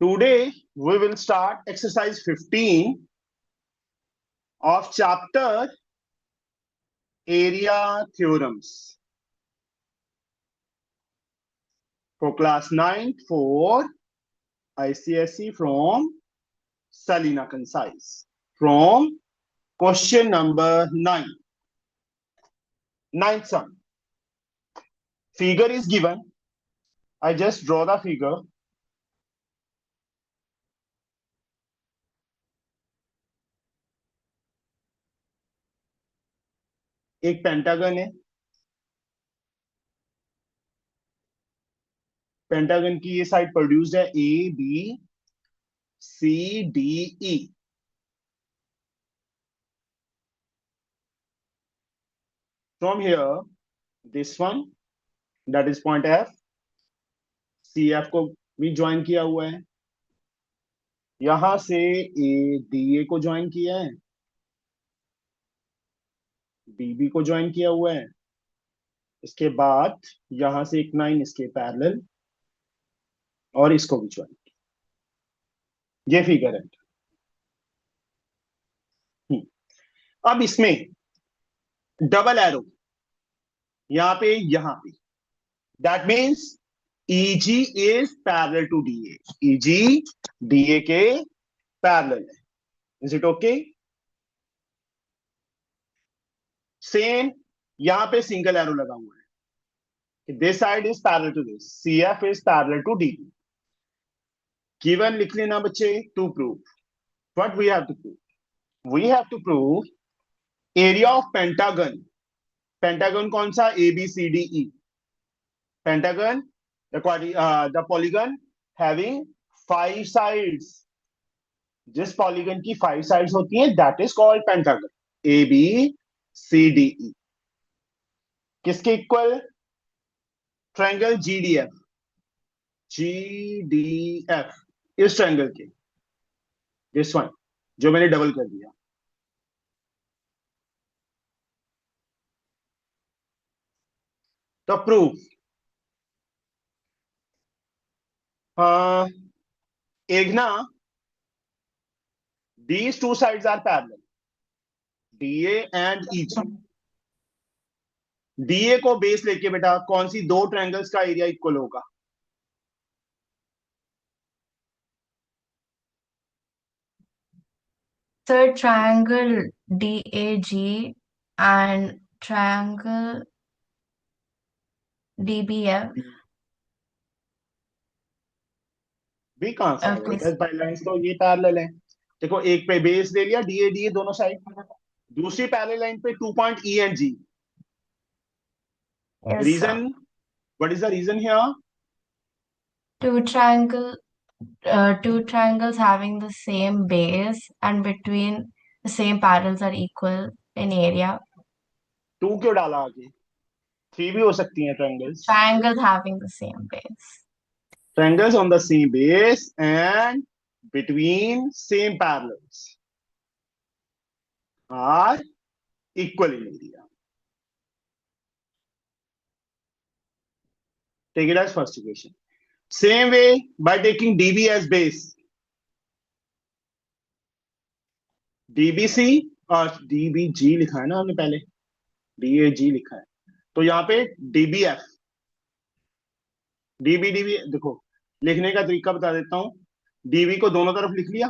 Today we will start exercise 15 of chapter area theorems for class 9 for ICSE from Salina Concise from question number 9. Ninth sum. Figure is given. I just draw the figure. एक pentagon है. Pentagon की ये side produced है A B C D E. From here, this one, that is point F, CF को भी join किया हुआ है. यहां से ए डी ए को ज्वाइन किया है, बीबी को ज्वाइन किया हुआ है. इसके बाद यहां से एक लाइन इसके पैरेलल और इसको भी ज्वाइन किया. ये फिगर है. अब इसमें डबल एरो यहां पे that means EG is parallel to DA. EG DA के पैरेलल है. Is it okay? सेम यहां पे सिंगल एरो लगा हुआ है. This side is parallel to this. CF is parallel to DB. Given लिख लेना बच्चे. To prove what we have to prove, we have to prove area of pentagon. Pentagon कौन सा? ABCDE. Pentagon the polygon having 5 sides. जिस polygon की 5 sides होती हैं that is called pentagon. ABCDE किसके इक्वल? Triangle GDF. GDF इस triangle के, this one जो मैंने डबल कर दिया. तो प्रूफ एक ना, these two sides are parallel, DA and EG. DA को बेस लेके बेटा कौन सी दो ट्रायंगल्स का एरिया इक्वल होगा? Sir, triangle DAG and triangle DBF. भी कहां से Okay. आएगा? बाई लाइंस तो ये पैरेलल है. देखो एक पे बेस ले लिया DA DA दोनों साइड. दूसरी पैरेलल लाइन पे 2 point E and G. Yes, reason, what is the reason here? Two triangles having the same base and between the same parallels are equal in area. 2 क्यों डाला आगे? 3 भी हो सकती हैं triangles. Triangles having the same base. Triangles on the same base and between same parallels are equal in area. Take it as first equation. Same way by taking DB as base. DBC और DBG लिखा है ना हमने पहले, DAG लिखा है. तो यहाँ पे DBF, DB देखो लिखने का तरीका बता देता हूं. DB को दोनों तरफ लिख लिया,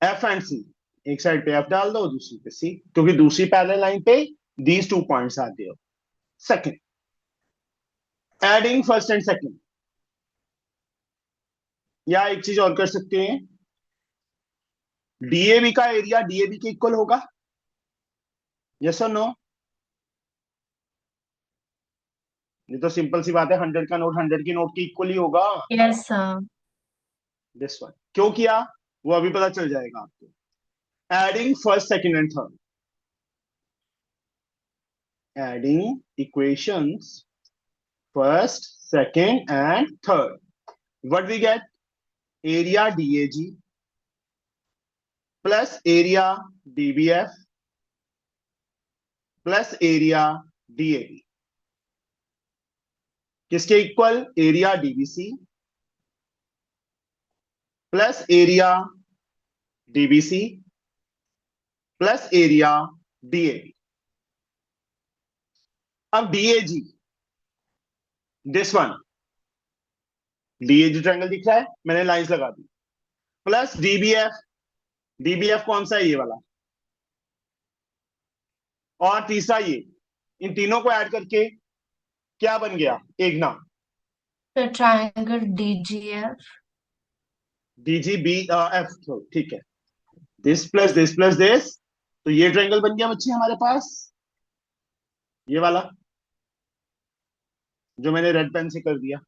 F एंड C. एक साइड पे F डाल दो, दूसरी पे C, क्योंकि दूसरी पैरेलल लाइन पे these 2 points are there. Second, adding first and second. या एक चीज और कर सकते हैं, DAB का एरिया DAB के इक्वल होगा. यस और नो? ये तो सिंपल सी बात है. 100 का नोट 100 की नोट के इक्वल ही होगा. Yes, sir. दिस वन क्यों किया वो अभी पता चल जाएगा आपको. Adding first second and third, adding equations first second and third. What we get? Area DAG plus area DBF plus area DAB. किसके equal? Area DBC plus area DBC plus area DAB. अब DAG, this one, DAG triangle दिख रहा है, मैंने lines लगा दी, plus DBF, DBF कौन सा है? ये वाला। और तीसरा ये, इन तीनों को ऐड करके क्या बन गया? एक नाम, The triangle DGF. DGB F, ठीक है। This plus this plus this, तो ये ट्रायंगल बन गया बच्चे हमारे पास, ये वाला जो मैंने रेड पेन से कर दिया।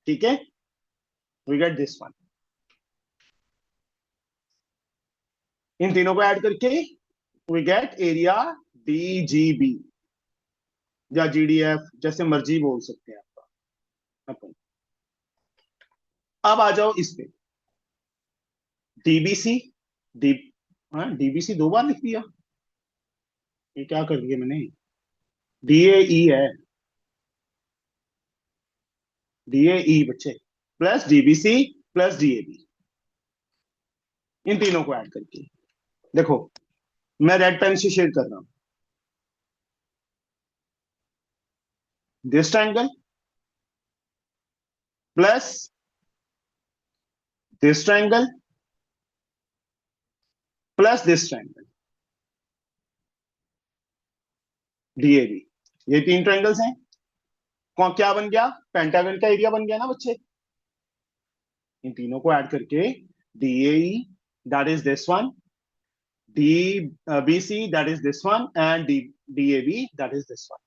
ठीक है, वी गेट दिस वन। इन तीनों को ऐड करके वी गेट एरिया डीजीबी या जीडीएफ, जैसे मर्जी बोल सकते हैं आपका अपन। अब आ जाओ इस पे, डीबीसी, डी, हाँ डीबीसी दो बार लिख दिया, ये क्या कर दिया मैंने? डीएई है, डीएई बच्चे, प्लस डीबीसी प्लस डीएबी, इन तीनों को ऐड करके देखो, मैं रेड पेन से शेयर कर रहा हूं। This triangle plus this triangle plus this triangle, DAB, ये तीन ट्रायंगल्स हैं। क्या बन गया? पेंटागन का एरिया बन गया ना बच्चे। इन तीनों को ऐड करके DAE, that is this one, DBC that is this one, and DAB that is this one,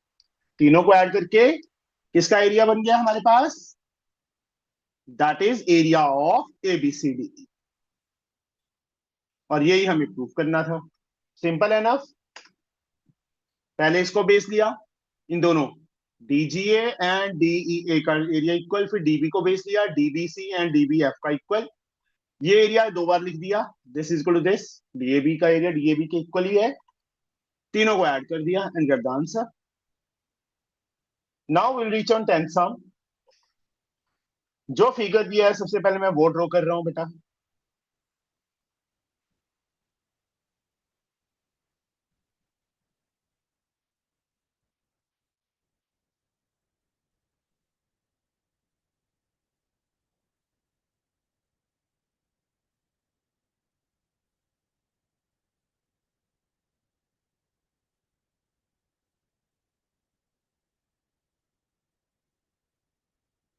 तीनों को ऐड करके किसका एरिया बन गया हमारे पास? That is area of ABCD. और यही हमें प्रूव करना था, सिंपल एनफ। पहले इसको बेस लिया, इन दोनों डीजीए एंड डीईए का एरिया इक्वल, फिर डीबी को बेस लिया, डीबीसी एंड डीबीएफ का इक्वल, ये एरिया दो बार लिख दिया, this is equal to this, DAB का एरिया डीएबी के इक्वल ही है, तीनों को ऐड कर दिया and get the answer. Now will reach on 10th sum. जो फिगर दिया है सबसे पहले मैं वो ड्रॉ कर रहा हूं बेटा।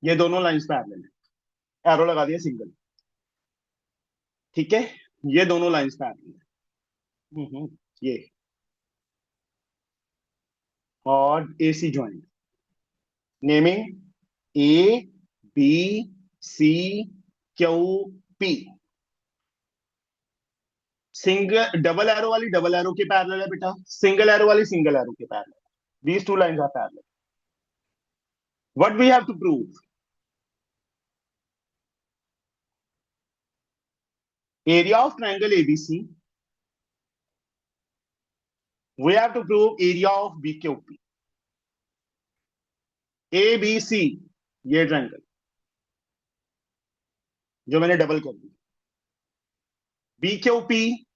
ये दोनों लाइंस पैरेलल है, एरो लगा दिया सिंगल, ठीक है, ये दोनों लाइंस पैरेलल है। ये और AC joint, naming A B C Q P, single double arrow वाली डबल एरो के पैरेलल है बेटा, सिंगल एरो वाली सिंगल एरो के parallel, these two lines are parallel. What we have to prove? Area of triangle ABC, we have to prove area of BQP. A B C, ये triangle जो मैंने double कर दी, BQP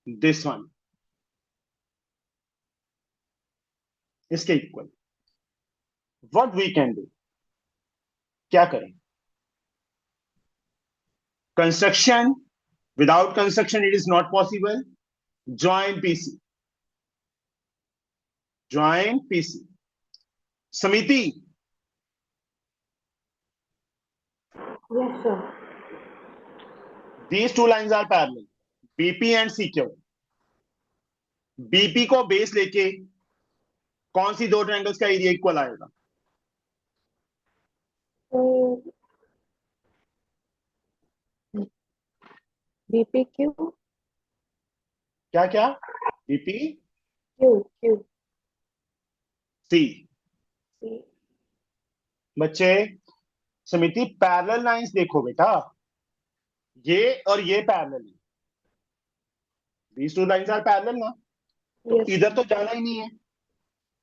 this one, इसके equal. What we can do, क्या करें? Construction, without construction it is not possible. Join PC, join PC, समिति, Yes, sir. these two lines are parallel, BP and CQ। BP को base लेके कौन सी दो triangles का area equal आएगा? BPQ, क्या क्या? बीपी Q, सी। C. बच्चे समिति पैरेलल लाइंस देखो बेटा, ये और ये पैरेलल है, these two lines are parallel ना, तो Yes. इधर तो जाना ही नहीं है,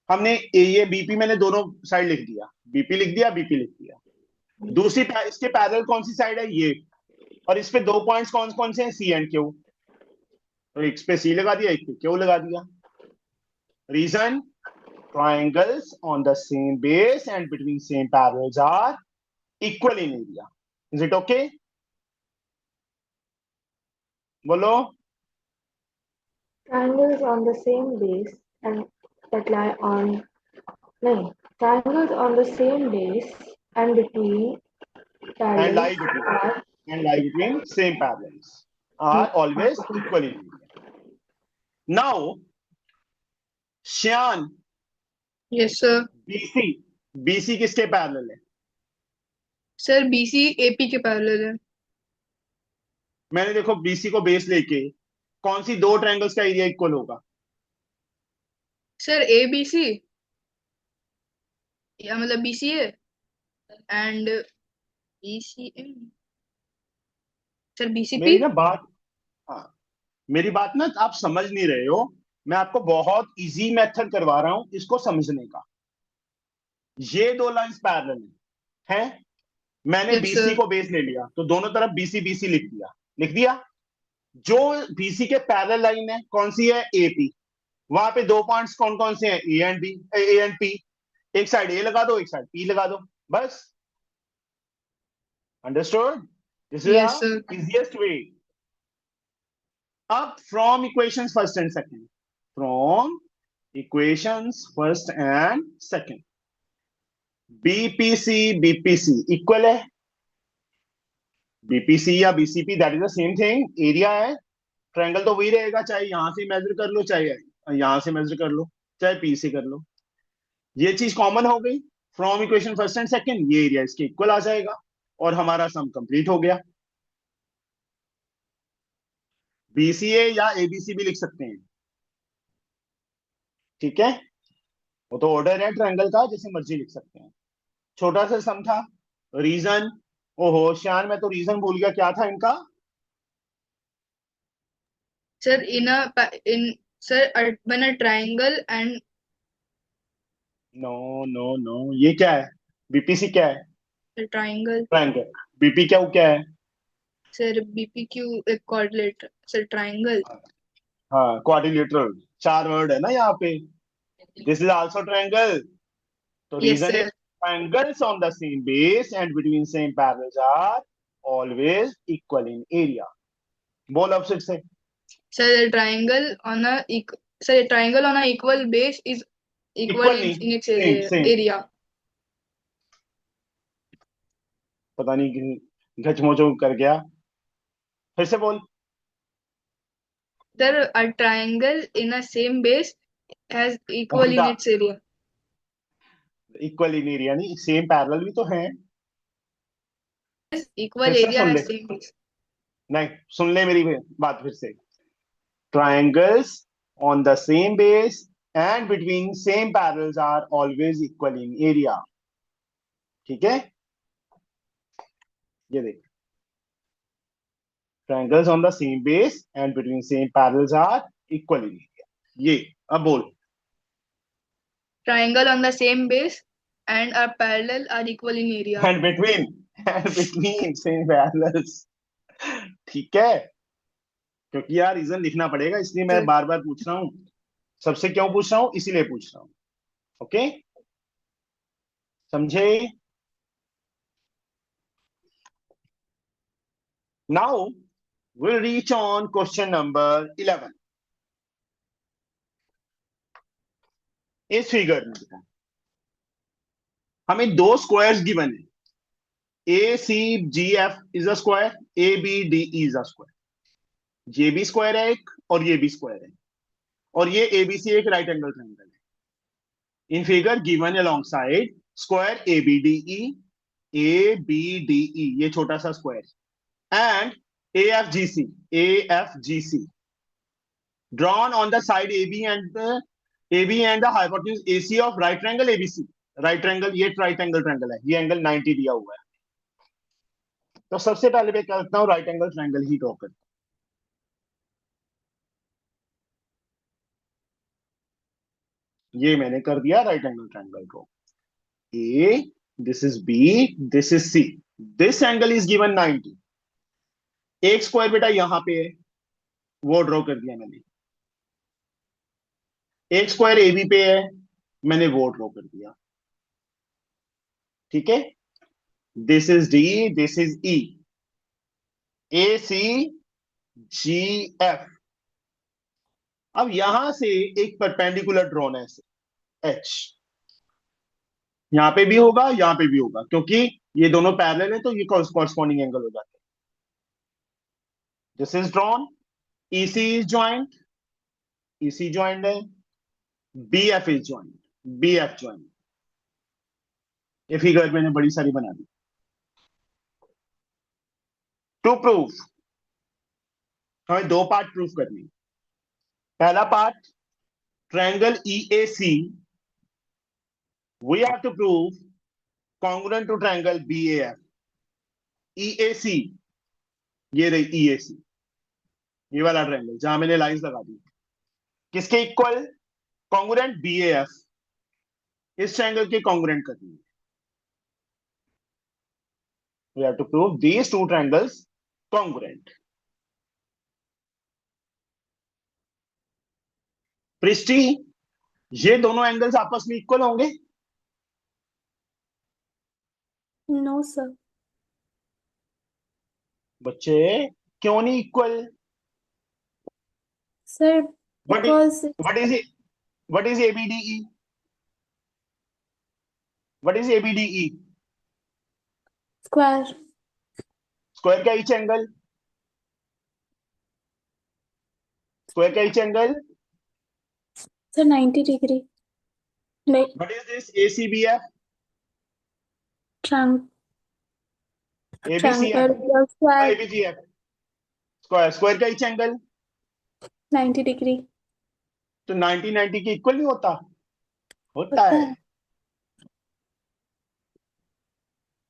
हमने ये बीपी मैंने दोनों साइड लिख दिया, बीपी लिख दिया, बीपी लिख दिया। दूसरी इसके पैरेलल कौन सी साइड है, ये। और इस पे दो पॉइंट्स कौन कौन से हैं, सी एंड क्यू। तो एक पे सी लगा दिया, एक पे क्यू लगा दिया। Reason, triangles on the same base and between same parallels are equal in area. Is it okay? बोलो। Triangles on the same base and that lie on no triangles on the same base and between and parallels lie between are and lie between same parallels are always equal in area. Now, Shyan, yes sir. BC, BC किसके parallel है? Sir BC AP के parallel है। मैंने देखो BC को base लेके कौन सी दो ट्रायंगल्स का एरिया इक्वल होगा? सर ए बी सी, या मतलब B C A and B C M. Sir B C P. मेरी ना बात, हाँ, मेरी बात ना आप समझ नहीं रहे हो। मैं आपको बहुत इजी मेथड करवा रहा हूं इसको समझने का। ये दो लाइंस पैरेलल हैं, मैंने यस बीसी सर। को बेस ले लिया तो दोनों तरफ बीसी बीसी लिख दिया, लिख दिया। जो बीसी के पैरेलल लाइन है कौन सी है, एपी। वहां पे दो पॉइंट्स कौन कौन से हैं, A and B, A and P. एक साइड ए लगा दो, एक साइड पी लगा दो, बस। Understood? This is yes sir. The easiest way. अब from equations first and second, from equations first and second, BPC BPC equal है, BPC या BCP that is the same thing, area है। Triangle तो वही रहेगा, चाहे यहां से मेजर कर लो, चाहे यहां से मेजर कर लो, चाहे पी से कर लो। ये चीज कॉमन हो गई। From equation first and second ये एरिया इसके इक्वल आ जाएगा और हमारा सम कंप्लीट हो गया। बीसीए या एबीसी भी लिख सकते हैं, ठीक है। वो तो ऑर्डर है ट्रायंगल का, जैसे मर्जी लिख सकते हैं। छोटा सा सम था। रीजन, ओहो श्यान मैं तो रीजन भूल गया, क्या था इनका? Sir in sir when a triangle and no no no, ये क्या है? बीपीसी क्या है? a triangle। ट्रायंगल। बीपी क्या क्या है? सर बीपीक्यू एक कोऑर्डिनेट सर ट्रायंगल। हाँ, क्वाड्रिलेटरल, चार वर्ड है ना यहाँ पे। This is also triangle. तो yes reason is sir. triangles on the same base and between same parallels are always equal in area. बोल अब फिर से। Sir triangle on a sir triangle on a equal base is equal equal in नहीं, it's same same. Area. पता नहीं घचमोचो कर गया, फिर से बोल। Sir a triangle in a same base has equal in होगा, its area। Equal in area नहीं, सेम पैरेलल भी तो है। Equal फिर से area सुन ले, has same base। नहीं सुन ले मेरी बात फिर से। triangles on the same base and between same parallels are always equal in area, ठीक है। ये देख, triangles on the same base and between same parallels are equal in area। ये अब बोल। Triangle on the same base and are parallel are equal in area। and between same parallels, ठीक है। क्योंकि यार रीजन लिखना पड़ेगा, इसलिए मैं सर बार बार पूछ रहा हूँ। सबसे क्यों पूछ रहा हूँ, इसीलिए पूछ रहा हूँ। ओके, समझे? Now we'll reach on question number 11। इस फिगर में बेटा हमें दो स्क्वायर्स गिवन है, A C G F is a square, A B D is a square. ये भी स्क्वायर है एक और ये भी स्क्वायर है, और ये एबीसी एक राइट एंगल ट्रायंगल है। In figure given alongside square A B D E, A B D E ये छोटा सा square, and A F G C, A F G C drawn on the side AB and the hypotenuse AC of right triangle ABC। Right triangle, ये right angle triangle है, ये angle 90 दिया हुआ है। तो सबसे पहले मैं करता हूँ राइट एंगल ट्रायंगल ही ड्रॉ करता ये मैंने कर दिया right angle triangle draw. A, this is B, this is C, this angle is given 90। एक स्क्वायर बेटा यहां पे है, वो ड्रॉ कर दिया मैंने। एक स्क्वायर ए बी पे है, मैंने वो ड्रॉ कर दिया। ठीक है, this is D, this is E, A C G F. अब यहां से एक परपेंडिकुलर ड्रॉन है एच, यहां पे भी होगा, यहां पे भी होगा, क्योंकि ये दोनों पैरेलल है तो ये कॉरस्पॉन्डिंग एंगल हो जाता है। This is drawn, EC is joint, EC joint है, B F is joint, B F joint. ये फिगर मैंने बड़ी सारी बना दी। टू प्रूफ, हमें दो पार्ट प्रूफ करनी। पहला part, triangle EAC, we have to prove congruent to triangle BAF। EAC, ये रही EAC, ये वाला ट्रायंगल जहां मैंने लाइंस लगा दी, किसके इक्वल? कॉन्ग्रुएंट BAF, इस ट्रायंगल के कॉन्ग्रुएंट करनी है। we have to prove these two triangles congruent। Prusty, ये दोनों एंगल्स आपस में इक्वल होंगे? No, sir. बच्चे, क्यों नहीं equal? Sir, what because what is it, what is ABDE? what is ABDE? square. Square का ईच एंगल, स्क्वायर का each angle. Sir, 90 degree. Like what is this ACBF? triangle, ABCF square, ABGF, square, square का each angle 90 degree. तो 90 90 के equal नहीं होता? होता होता है। है।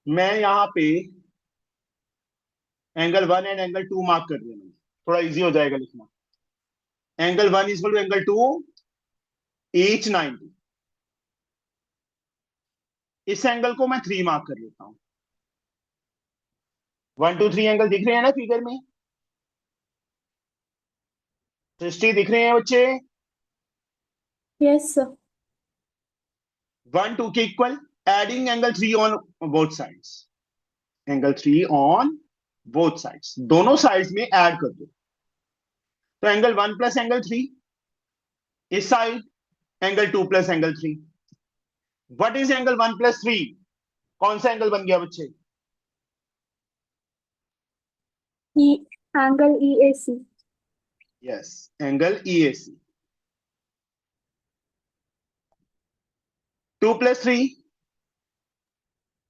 मैं यहाँ पे एंगल 1 एंड एंगल 2 मार्क कर दिया मैंने, थोड़ा इजी हो जाएगा लिखना। Angle 1 is equal to angle 2, each 90। इस एंगल को मैं 3 मार्क कर लेता हूं। 1 2 3 एंगल दिख रहे हैं ना फिगर में? सृष्टि दिख रहे हैं बच्चे? Yes, sir. 1 2 के equal, adding angle 3 on both sides, angle 3 on both sides, दोनों साइड्स में ऐड कर दो। तो एंगल 1 प्लस एंगल 3, इस side angle 2 plus angle 3। What is angle 1 plus 3? कौन सा एंगल बन गया बच्चे? Angle EAC. Yes, angle EAC। 2 plus 3,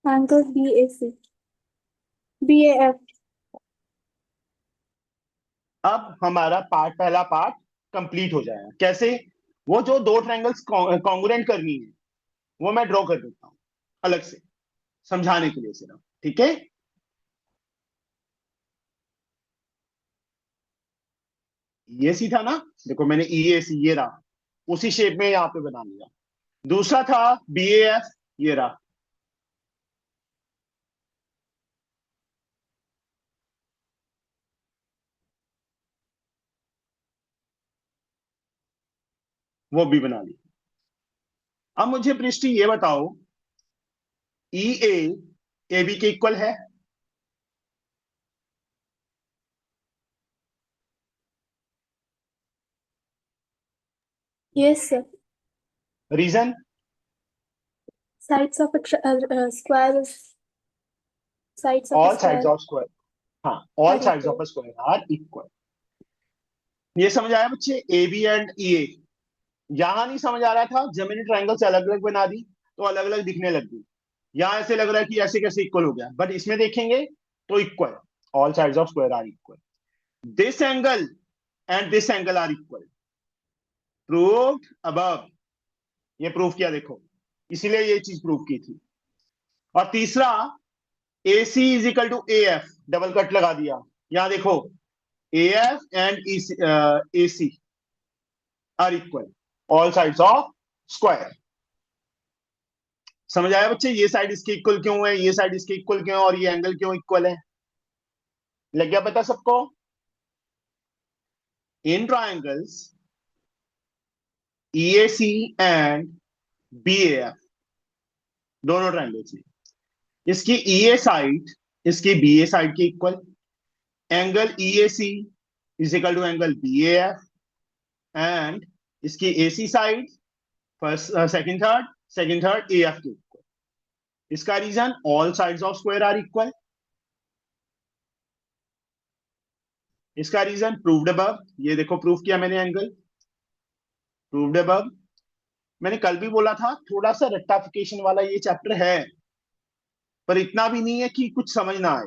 Angle BAC. BAF. अब हमारा पहला पार्ट कंप्लीट हो जाएगा। कैसे? वो जो दो ट्रायंगल्स कॉन्ग्रुएंट करनी है वो मैं ड्रॉ कर देता हूं अलग से, समझाने के लिए सिर्फ। ठीक है, EAC था ना, देखो मैंने EAC ये रहा, उसी शेप में यहां पे बना लिया। दूसरा था BAF, ये रहा। वो भी बना ली। अब मुझे पृष्ठी ये बताओ, EA AB के इक्वल है? Yes, sir. Reason? Sides of a square is sides of a all sides square of square, हाँ, all are sides of equal. A square are equal. ये समझ आया बच्चे? AB and EA। यहां नहीं समझ आ रहा था, जब मैंने ट्रायंगल्स अलग अलग बना दी तो अलग अलग दिखने लग गई। यहां ऐसे लग रहा है कि ऐसे कैसे इक्वल हो गया, बट इसमें देखेंगे तो equal, all sides of square are equal. This angle and this angle are equal, proved above. ये प्रूव किया, देखो, इसीलिए ये चीज प्रूव की थी। और तीसरा, AC is equal to AF, double cut लगा दिया। यहां देखो, AF and AC are equal, all sides of square. समझ आया बच्चे, ये साइड इसके इक्वल क्यों है, ये साइड इसके इक्वल क्यों है, और ये एंगल क्यों इक्वल है? लग गया पता सबको? In triangles EAC and BAF, दोनों ट्राइंगल्स में इसकी EA साइड इसकी BA साइड के equal, angle EAC is equal to angle BAF, and इसकी AC side first second third AF के इक्वल। इसका reason all sides of square are equal. इसका reason proved above, ये देखो प्रूव किया मैंने एंगल, प्रूव्ड अबव। मैंने कल भी बोला था थोड़ा सा रेक्टाफिकेशन वाला ये चैप्टर है, पर इतना भी नहीं है कि कुछ समझ ना आए।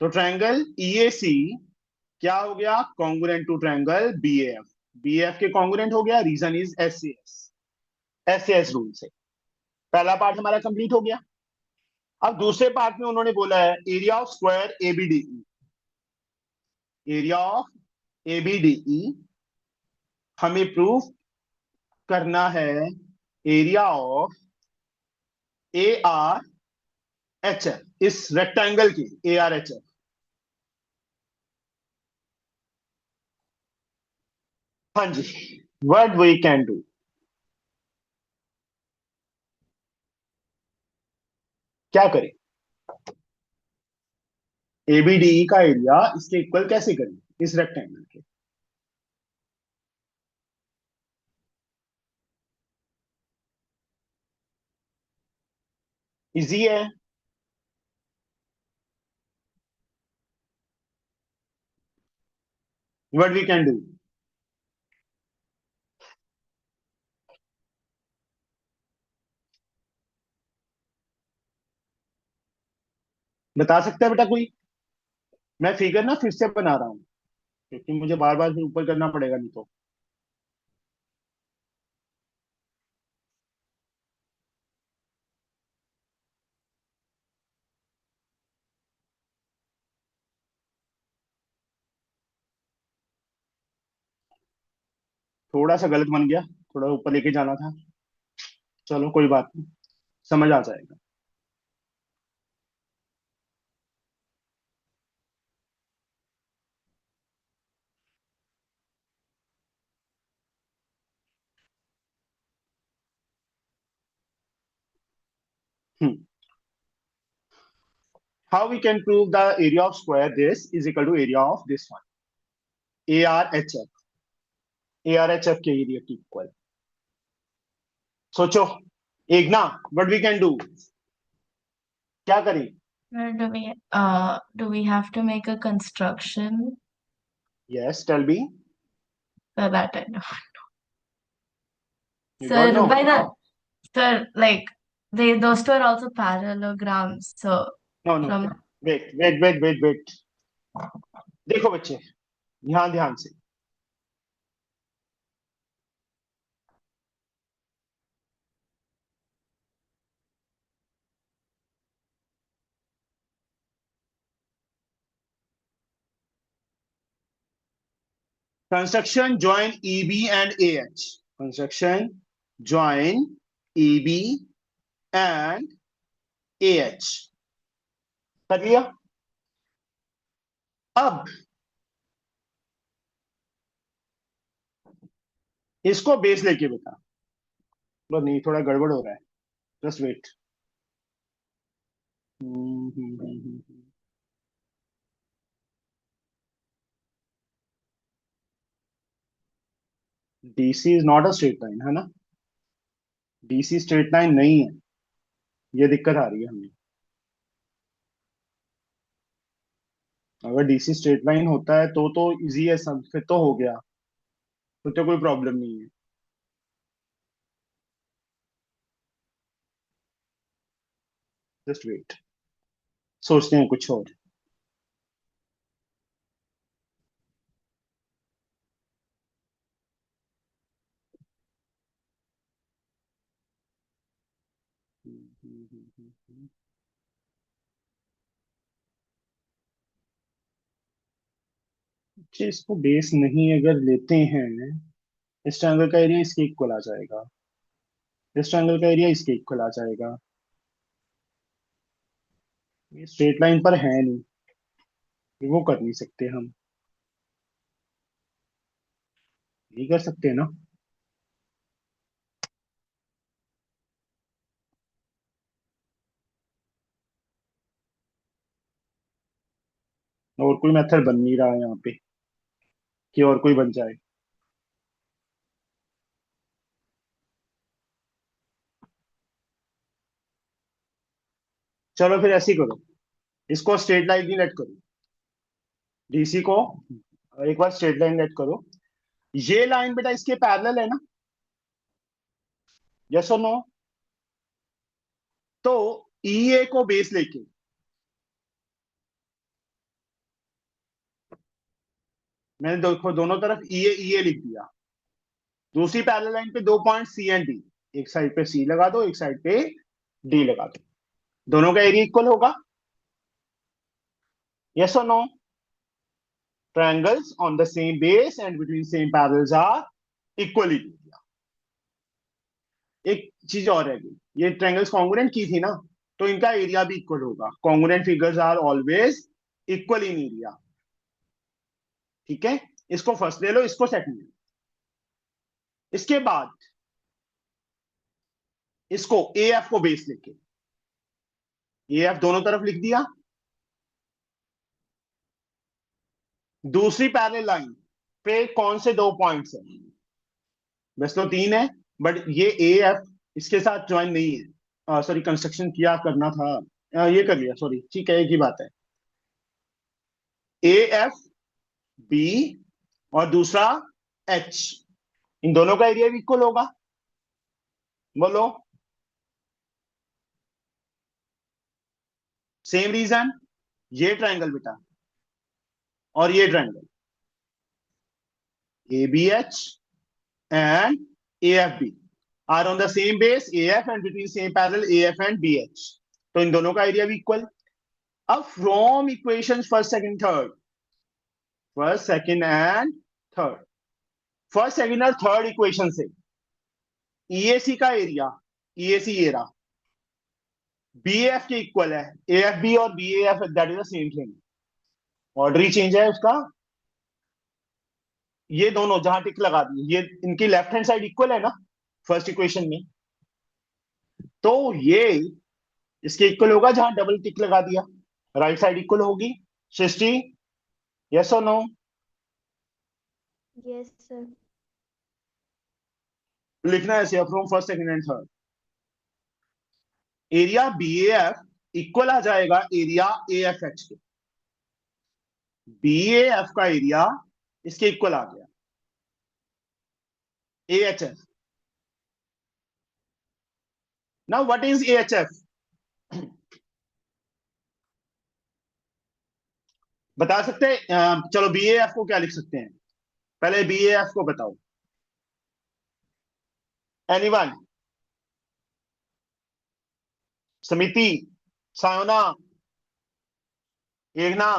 तो ट्रायंगल EAC क्या हो गया, congruent to triangle BAF, BAF के कॉन्ग्रुएंट हो गया, रीजन इज SAS रूल से। पहला पार्ट हमारा कंप्लीट हो गया। अब दूसरे पार्ट में उन्होंने बोला है area of square ABDE, area of ABDE हमें प्रूफ करना है एरिया ऑफ ARHF, इस रेक्टेंगल की ARHF। हाँ जी, व्हाट वी कैन डू, क्या करें? ABDE का एरिया इसके इक्वल कैसे करें, इस रेक्टेंगल के? इजी है। व्हाट वी कैन डू, बता सकता है बेटा कोई? मैं फिगर ना फिर से बना रहा हूं, क्योंकि मुझे बार बार फिर ऊपर करना पड़ेगा नहीं तो। थोड़ा सा गलत बन गया, थोड़ा ऊपर लेके जाना था। चलो कोई बात नहीं, समझ आ जाएगा। How we can prove the area of square this is equal to area of this one, ARHF के एरिया की इक्वल। सोचो एक ना, व्हाट वी कैन डू, क्या करें? Where do we have to make a construction yes tell B, for that? I know. You don't Sir, no? by the sir, like those two are also parallelograms. So no no, from wait, देखो बच्चे, ध्यान ध्यान से। Construction join EB and AH, construction join EB and AH कर लिया। अब इसको base लेके बता, बस नहीं थोड़ा गड़बड़ हो रहा है, just wait. DC is not a straight line, है ना? DC स्ट्रेट लाइन नहीं है, ये दिक्कत आ रही है हमें। अगर DC स्ट्रेट लाइन होता है तो इजी है सब, फिर तो हो गया, फिर तो कोई प्रॉब्लम नहीं है। जस्ट वेट, सोचते हैं कुछ और। अच्छा, इसको बेस नहीं अगर लेते हैं, इस ट्रायंगल का एरिया इसके इक्वल आ जाएगा, इस ट्रायंगल का एरिया इसके इक्वल आ जाएगा। ये स्ट्रेट लाइन पर है नहीं, वो कर नहीं सकते हम, नहीं कर सकते ना। और कोई मेथड बन नहीं रहा है यहाँ पे कि और कोई बन जाए। चलो फिर ऐसे ही करो, इसको स्ट्रेट लाइन ही लेट करो, डीसी को एक बार स्ट्रेट लाइन लेट करो। ये लाइन बेटा इसके पैरेलल है ना, यस और नो? तो ई ए को बेस लेके मैंने देखो दोनों तरफ ई ए लिख दिया। दूसरी पैरेलल लाइन पे दो पॉइंट सी एंड डी, एक साइड पे सी लगा दो, एक साइड पे डी लगा दो, दोनों का एरिया इक्वल होगा, यस और no? Triangles on the same base and between same parallels are equally. एक चीज और रह गई, ये ट्रायंगल्स कॉन्ग्रुएंट की थी ना, तो इनका एरिया भी इक्वल होगा। Congruent figures are always equal in area, ठीक है? इसको फर्स्ट ले लो, इसको सेकंड ले लो। इसके बाद इसको ए एफ को बेस लेके ए एफ दोनों तरफ लिख दिया। दूसरी पैरेलल लाइन पे कौन से दो पॉइंट्स है? बस तो तीन है, बट ये ए एफ इसके साथ ज्वाइन नहीं है, सॉरी कंस्ट्रक्शन किया करना था, ये कर लिया, सॉरी, ठीक है, एक ही बात है। ए एफ बी और दूसरा एच, इन दोनों का एरिया भी इक्वल होगा, बोलो। सेम रीजन, ये ट्रायंगल बेटा और ये triangle A B H and A F B are on the same base A F and between same parallel A F and B H, तो इन दोनों का एरिया भी इक्वल। अब from equation first second third, first second and third, first second और third equation से EAC का area, EAC ये रहा, बी एफ के इक्वल है, ए एफ बी और B A F that is the same thing, order he change है उसका। ये दोनों जहां टिक लगा दी, ये इनकी लेफ्ट हैंड साइड इक्वल है ना फर्स्ट इक्वेशन में, तो ये इसके इक्वल होगा जहां डबल टिक लगा दिया, राइट साइड इक्वल होगी। सृष्टि, यस और नो? Yes, sir. लिखना है ऐसे, from first second and third, area B F equal आ जाएगा एरिया ए एफ एच के, बी एफ का एरिया इसके इक्वल आ गया A H F. Now what is A H F? बता सकते हैं? चलो बी एफ को क्या लिख सकते हैं, पहले बी एफ को बताओ, एनीवन? समिति, सायोना, एकना,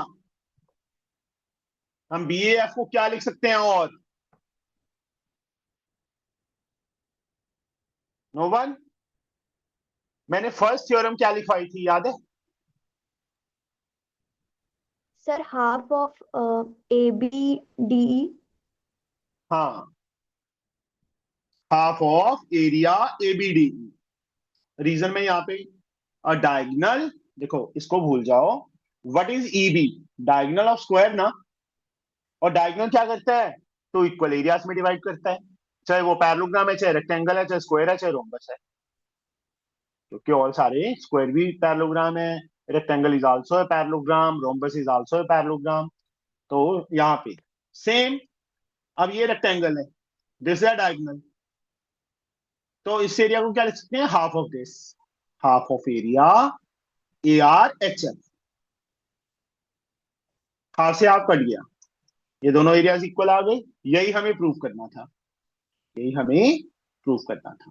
हम बी एफ को क्या लिख सकते हैं? और नो वन? मैंने फर्स्ट थ्योरम क्या लिखवाई थी, याद है? Sir, half of ABDE. हाँ, half of area A B D. Reason में यहाँ पे डायगनल, देखो इसको भूल जाओ, what is E B? Diagonal of square ना, और डायगनल क्या करता है? तो इक्वल एरियाज में डिवाइड करता है, चाहे वो पैरेललोग्राम है, चाहे रेक्टेंगल है, चाहे स्क्वायर है, चाहे रोम्बस है, क्योंकि और सारे स्क्वायर भी पैरेललोग्राम है, rectangle is also a parallelogram, rhombus is also a parallelogram, तो यहाँ पे सेम। अब ये रेक्टेंगल है, दिस इज डायगनल, तो इस एरिया को क्या लिख सकते हैं? Half of this, half of area A R H F. Half से हाफ कट गया, ये दोनों एरियाज इक्वल आ गए, यही हमें प्रूव करना था, यही हमें प्रूव करना था।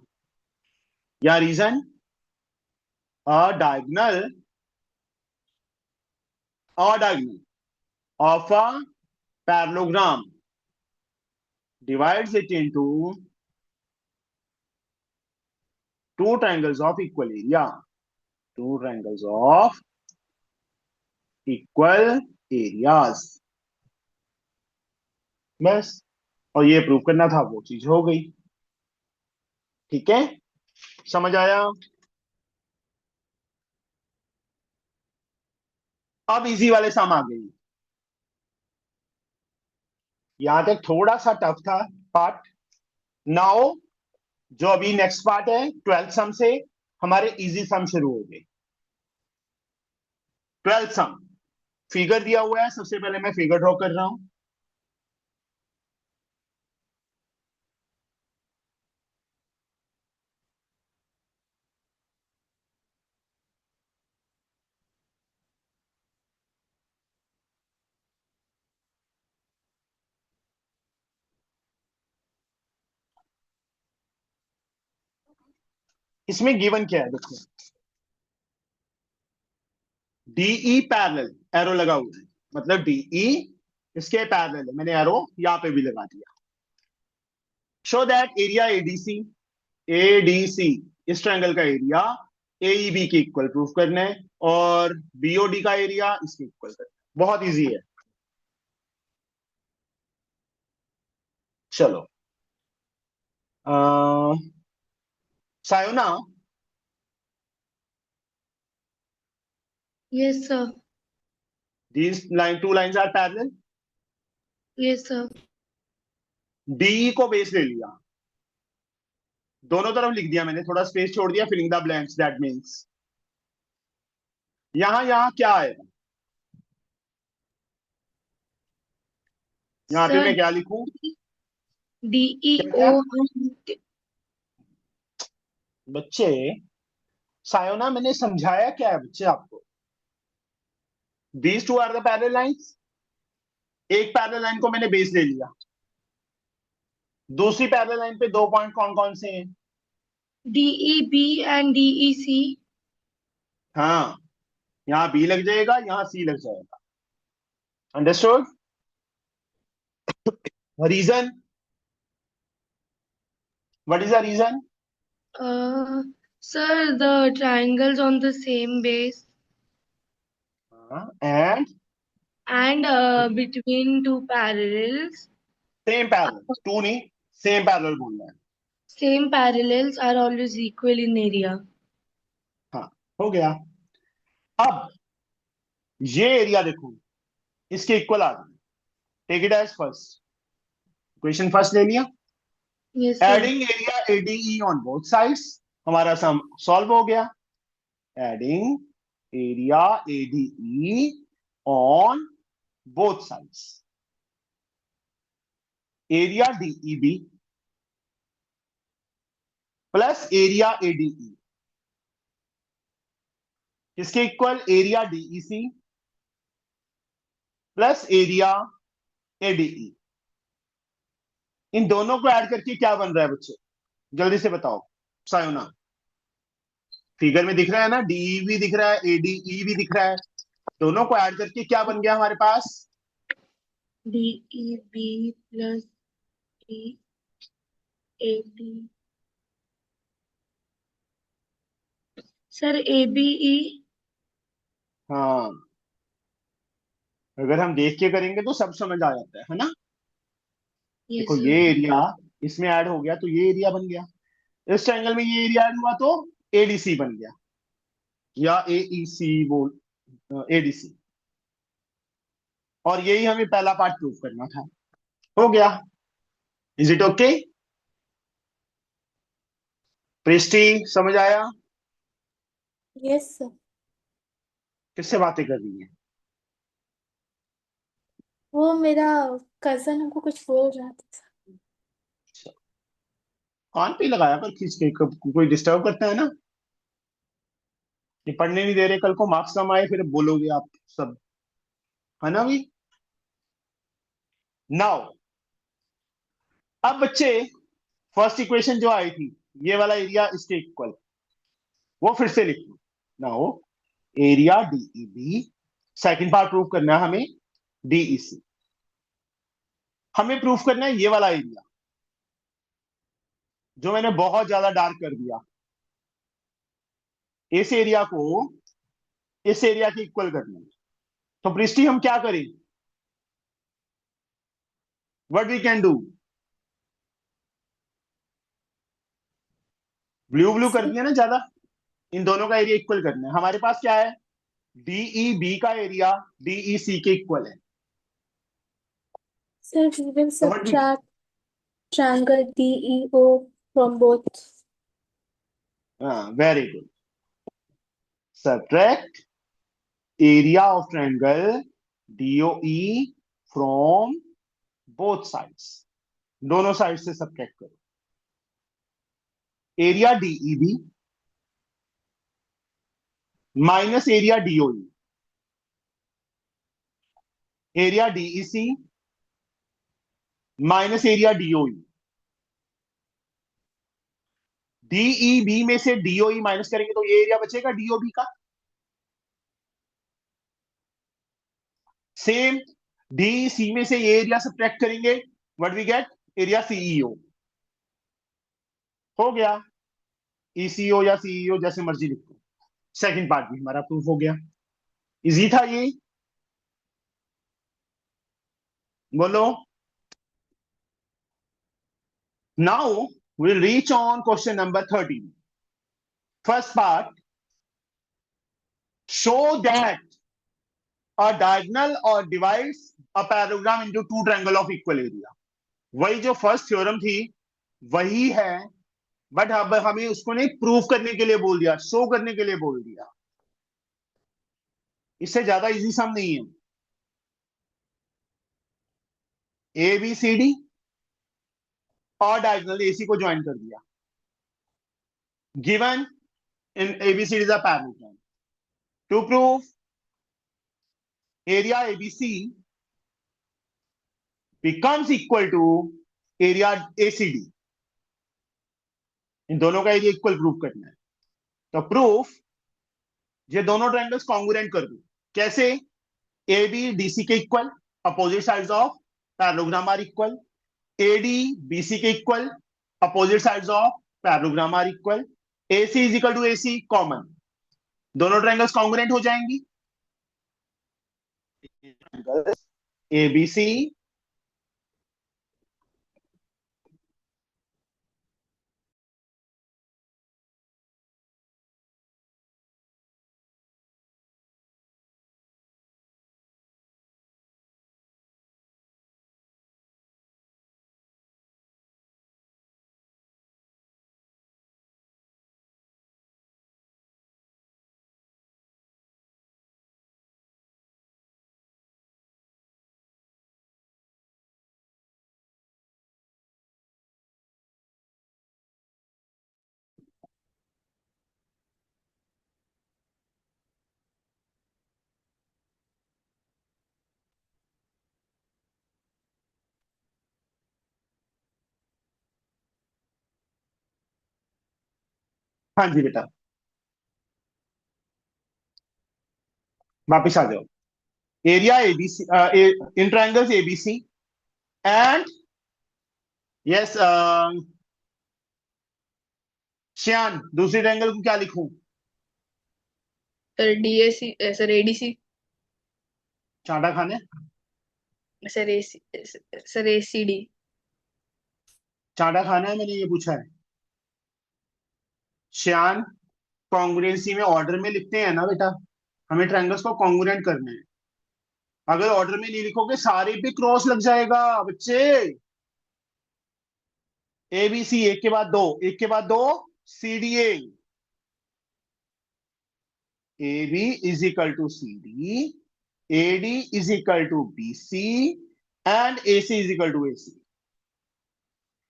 या reason, diagonal or diagonal of a parallelogram divides it into two triangles of equal area. Two triangles of equal areas. बस, और ये प्रूव करना था, वो चीज हो गई। ठीक है, समझ आया? अब इजी वाले सम आ गई। यहां तक थोड़ा सा टफ था पार्ट। नाउ जो अभी नेक्स्ट पार्ट है 12th सम से हमारे इजी सम शुरू हो गए। 12th सम फिगर दिया हुआ है, सबसे पहले मैं फिगर ड्रॉ कर रहा हूं। इसमें गिवन क्या है, देखो, डीई पैरेलल, एरो लगा हुआ है, मतलब डीई इसके पैरेलल है, मैंने एरो यहां पे भी लगा दिया। शो दैट एरिया एडीसी इस ट्रायंगल का एरिया एईबी के इक्वल प्रूफ करना है, और बीओडी का एरिया इसके इक्वल करना है। बहुत इजी है। चलो, सायोना, Yes, sir. these two lines are parallel. Yes, sir. DE को बेस ले लिया, दोनों तरफ लिख दिया मैंने, थोड़ा स्पेस छोड़ दिया, filling the blanks, that means यहां यहां क्या आएगा, यहां पे Sir, मैं क्या लिखूं? DEO. बच्चे, सायोना मैंने समझाया क्या है बच्चे आपको? These two are the parallel lines. एक पैरेलल लाइन को मैंने बेस ले लिया, दूसरी पैरेलल लाइन पे दो पॉइंट कौन कौन से हैं? DEB and DEC. हाँ, यहाँ बी लग जाएगा, यहाँ सी लग जाएगा। Understood? Reason, what is the reason? Sir, the triangles on the same base and and between two parallels, same parallel, to नहीं, सेम पैरेलल बोलना है। same parallels are always equal in area. हाँ, हो गया। अब ये एरिया देखो, इसके इक्वल आ गया, take it as first, equation first ले लिया। Yes, sir. Adding area ADE on both sides, हमारा सम सॉल्व हो गया। Adding area ADE on both sides, area DEB plus area ADE किसके equal? Area DEC plus area ADE. इन दोनों को add करके क्या बन रहा है बच्चे, जल्दी से बताओ सायोना। फिगर में दिख रहा है ना, डीई भी दिख रहा है, एडीई भी दिख रहा है, दोनों को ऐड करके क्या बन गया हमारे पास? DEB plus DAD. Sir, ABE. हाँ, अगर हम देख के करेंगे तो सब समझ आ जाता है ना। Yes, देखो, sir. ये एरिया इसमें ऐड हो गया तो ये एरिया बन गया, इस ट्रायंगल में ये एरिया ऐड हुआ तो एडीसी बन गया, या एईसी बोल, एडीसी। और यही हमें पहला पार्ट प्रूव करना था, हो गया। Is it okay? प्रिस्टी, समझ आया? Yes, sir. किससे बातें कर रही है? वो मेरा कजन हमको कुछ बोल रहा था। कान पे लगाया पर खींच के, कब कोई डिस्टर्ब करता है ना, ये पढ़ने नहीं दे रहे, कल को मार्क्स कम आए फिर बोलोगे आप सब, है ना भी। नाउ अब बच्चे, फर्स्ट इक्वेशन जो आई थी, ये वाला एरिया इसके इक्वल, वो फिर से लिख लो। Now area DEB, second part proof करना है हमें, डीईसी। हमें प्रूफ करना है ये वाला एरिया, जो मैंने बहुत ज्यादा डार्क कर दिया, इस एरिया को इस एरिया के इक्वल करना है। तो पृष्टि हम क्या करें, what we can do, blue blue कर दिया ना ज्यादा, इन दोनों का एरिया इक्वल करना है। हमारे पास क्या है, डीई बी का एरिया डीई सी के इक्वल है। Sir, we will तो what we, subtract triangle DEO from both. Very good, subtract area of triangle DOE from both sides, दोनों साइड से सब्ट्रैक्ट करो। Area DEB minus area DOE, area DEC minus area DOE. DEB में से DOE minus करेंगे तो ये area बचेगा DOB का। सेम डीसी में से ये एरिया सब्ट्रैक्ट करेंगे, what we get, area CEO. हो गया, ईसीओ या सीईओ जैसे मर्जी लिखो। सेकंड पार्ट भी हमारा प्रूफ हो गया, इजी था ये, बोलो। Now we'll reach on question number 13. First part, show that a diagonal or divides a parallelogram into two triangle of equal area. वही जो फर्स्ट थ्योरम थी वही है, बट अब हमें उसको नहीं प्रूफ करने के लिए बोल दिया, शो करने के लिए बोल दिया। इससे ज्यादा इजी सम नहीं है। ए बी सी डी और डायगोनल एसी को ज्वाइन कर दिया, given in ABC is a parallelogram. To prove area ABC becomes equal to area ACD, इन दोनों का एरिया इक्वल प्रूफ करना है। तो प्रूफ, ये दोनों ट्रायंगल्स कॉन्ग्रुएंट कर दो। कैसे, ए बी डी सी के equal, opposite sides of parallelogram are equal. A D B C के equal, opposite sides of parallelogram are equal. A C is equal to A C common, दोनों triangles congruent हो जाएंगी। ए B सी हाँ जी बेटा, वापिस आ जाओ। Area ABC in triangles ABC and yes Shyan, दूसरी ट्रायंगल को क्या लिखूं, सर डीएसी, सर एडीसी, चांटा खाने, सर एसी, सर एसीडी। चांटा खाना है, मैंने ये पूछा है। श्यान, कॉन्ग्रुएंसी में ऑर्डर में लिखते हैं ना बेटा, हमें ट्रायंगल्स को कॉन्ग्रुएंट करना है। अगर ऑर्डर में नहीं लिखोगे सारे पे क्रॉस लग जाएगा बच्चे। ए बी सी एक के बाद दो, एक के बाद दो, C D A B is equal to C D, A D is equal to B C and A C is equal to A C.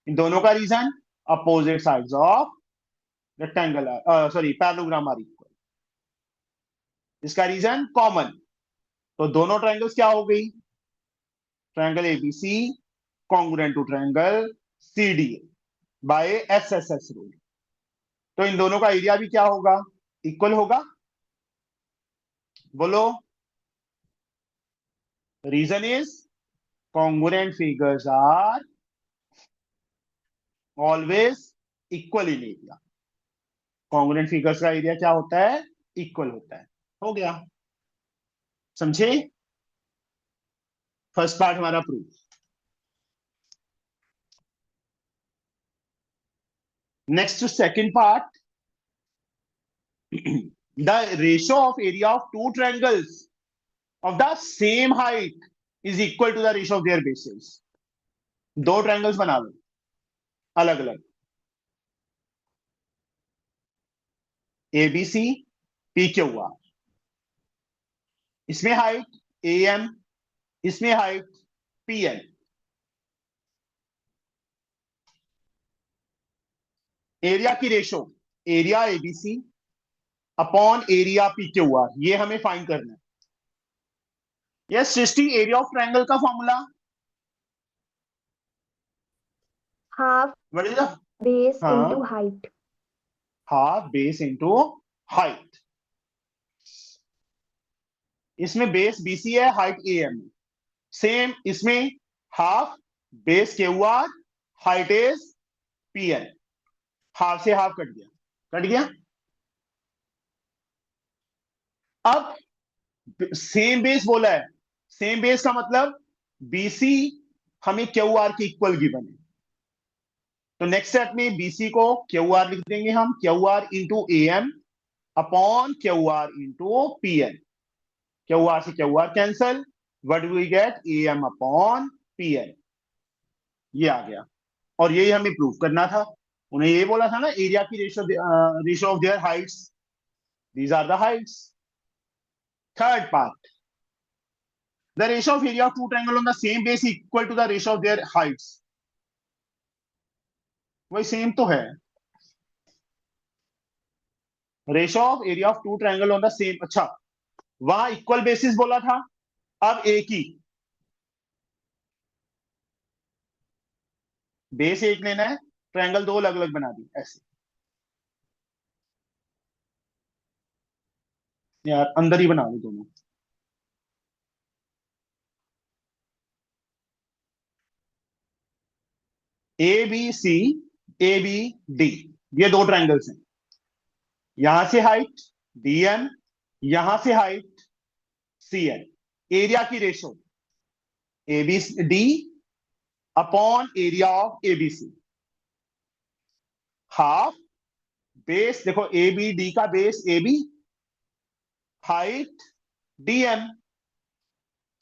इन दोनों का reason, opposite sides of rectangle, sorry parallelogram are equal. इसका reason common, तो दोनों triangles क्या हो गई, triangle ABC congruent to triangle CDA by SSS rule. तो इन दोनों का एरिया भी क्या होगा, इक्वल होगा, बोलो। Reason is congruent figures are always equal in area. Congruent figures का एरिया क्या होता है? इक्वल होता है। हो गया, समझे? फर्स्ट पार्ट हमारा प्रूफ। Next second part, the ratio of area of two triangles of the same height is equal to the ratio of their bases। दो ट्रायंगल्स बना लो अलग अलग, A B C P Q R, इसमें height A M, इसमें height P N. Area की ratio, area A B C upon area P Q R, ये हमें फाइंड करना है। यह सृष्टि एरिया ऑफ ट्रायंगल का formula Half what is the? base हाँ, into height. Half base into height. इसमें बेस बीसी है, हाइट ए एम। सेम इसमें half base Q R, height is P N. Half से half cut गया, cut गया। अब same base बोला है, सेम बेस का मतलब बीसी हमें क्यू आर की इक्वल गिवन है। तो नेक्स्ट स्टेप में बीसी को क्यू आर लिख देंगे हम, Q R into A M upon Q R into P N. Q R से Q R cancel, what we get? A M upon P N. ये आ गया, और यही हमें प्रूव करना था। उन्हें ये बोला था ना, एरिया की ratio of their heights, these are the heights. Third part, the ratio of area of two triangle on the same base equal to the ratio of their heights। वही सेम तो है, ratio of area of two triangle on the same. अच्छा, वहां equal basis बोला था, अब एक ही base एक लेना है, ट्रायंगल दो अलग अलग बना दी ऐसे। यार अंदर ही बना लो दोनों। A B C, A B D, ये दो ट्रायंगल्स हैं। यहां से हाइट डी एम, यहां से हाइट सी एन। एरिया की ratio A B D upon area of A B C. Half base, देखो ए बी डी का base A B, height D M.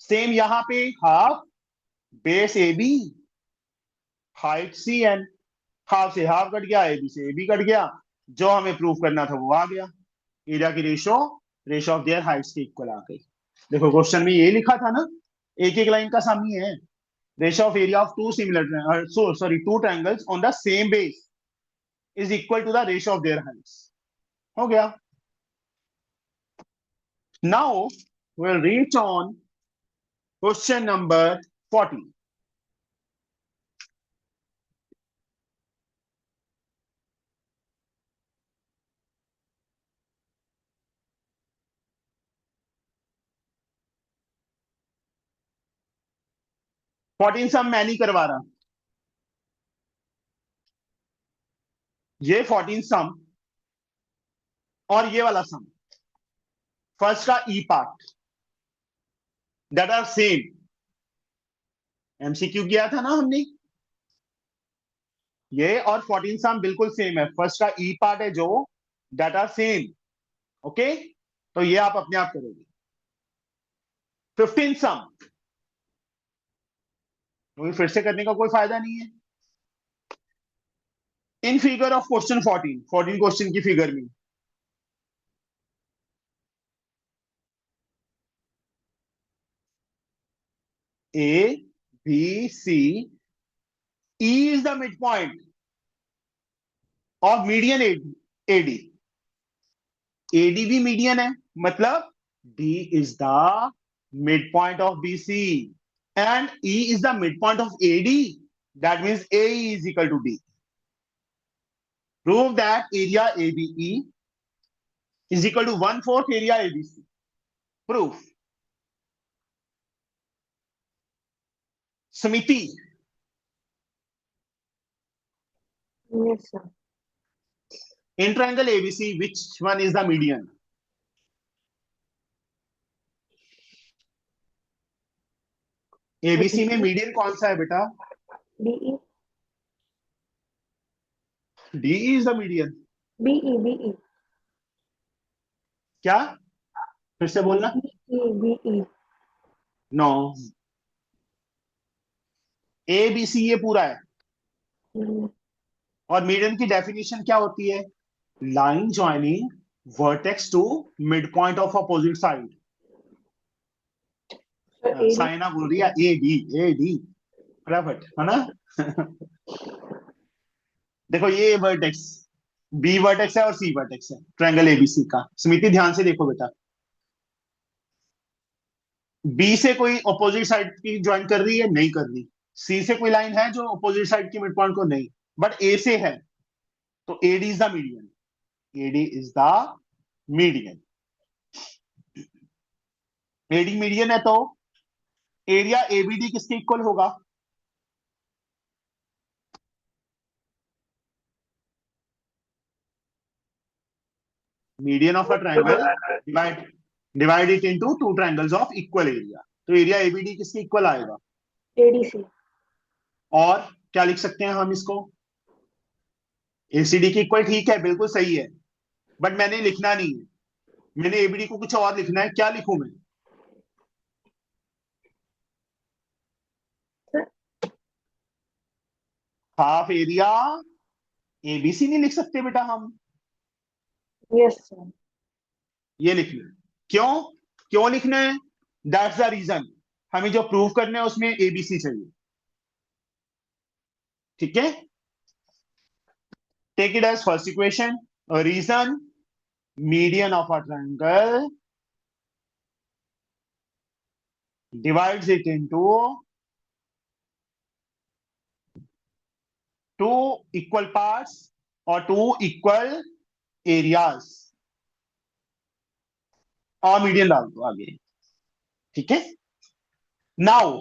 Same यहां पे half base A B, height C N. Half से half cut गया, A B से A B cut गया। जो हमें प्रूव करना था वो आ गया। एरिया की ratio, ratio of their Heights के इक्वल आ गई। देखो क्वेश्चन में ये लिखा था ना, एक एक लाइन का सम ही है। Ratio of area of two similar sorry two triangles on the same base is equal to the ratio of their heights. हो गया। Now we'll reach on question number 40। 14 sum मैं नहीं करवा रहा, ये 14 सम और ये वाला सम, फर्स्ट का E part, that are same. MCQ किया था ना हमने, ये और 14 सम बिल्कुल सेम है। फर्स्ट का ई पार्ट है जो, दैट आर सेम। ओके, तो ये आप अपने आप करोगे। 15 सम फिर से करने का कोई फायदा नहीं है। In figure of question 14 question की फिगर में A B C, E is the mid point of median AD. AD भी मीडियन है, मतलब D is the mid point of BC and E is the midpoint of AD. That means AE is equal to D. Prove that area ABE is equal to 1/4 area ABC. Proof. Smiti, Yes, sir. In triangle ABC, which one is the median? ABC में median कौन सा है बेटा? BE. DE is the median. BE. क्या? फिर से बोलना. BE. No. ABC ये पूरा है. और मीडियन की डेफिनेशन क्या होती है? Line joining vertex to mid point of opposite side. Saina बोल रही है AD फटाफट, है ना? देखो ये वर्टेक्स B वर्टेक्स है और C वर्टेक्स है ट्रायंगल ABC का. स्मिति ध्यान से देखो बेटा. B से कोई अपोजिट साइड की ज्वाइन कर रही है? नहीं कर रही. C से कोई लाइन है जो अपोजिट साइड की मिड पॉइंट को? नहीं. बट A से है, तो AD is the median. AD is the median. AD median है तो एरिया ABD किसके इक्वल होगा? Median of a triangle divide it into two triangles of equal area. तो एरिया ABD किसके इक्वल आएगा? ADC. और क्या लिख सकते हैं हम इसको? ACD के इक्वल. ठीक है, बिल्कुल सही है. बट मैंने लिखना नहीं है, मैंने ABD को कुछ और लिखना है. क्या लिखूं मैं? हाफ एरिया ABC नहीं लिख सकते बेटा हम? Yes, sir. ये लिखना है. क्यों क्यों लिखना है? That's the reason. हमें जो प्रूव करना है उसमें ABC चाहिए. ठीक है, take it as first equation. Reason median of a triangle divides it into two equal parts or two equal areas. और मीडियन डाल दो आगे. ठीक है. नाउ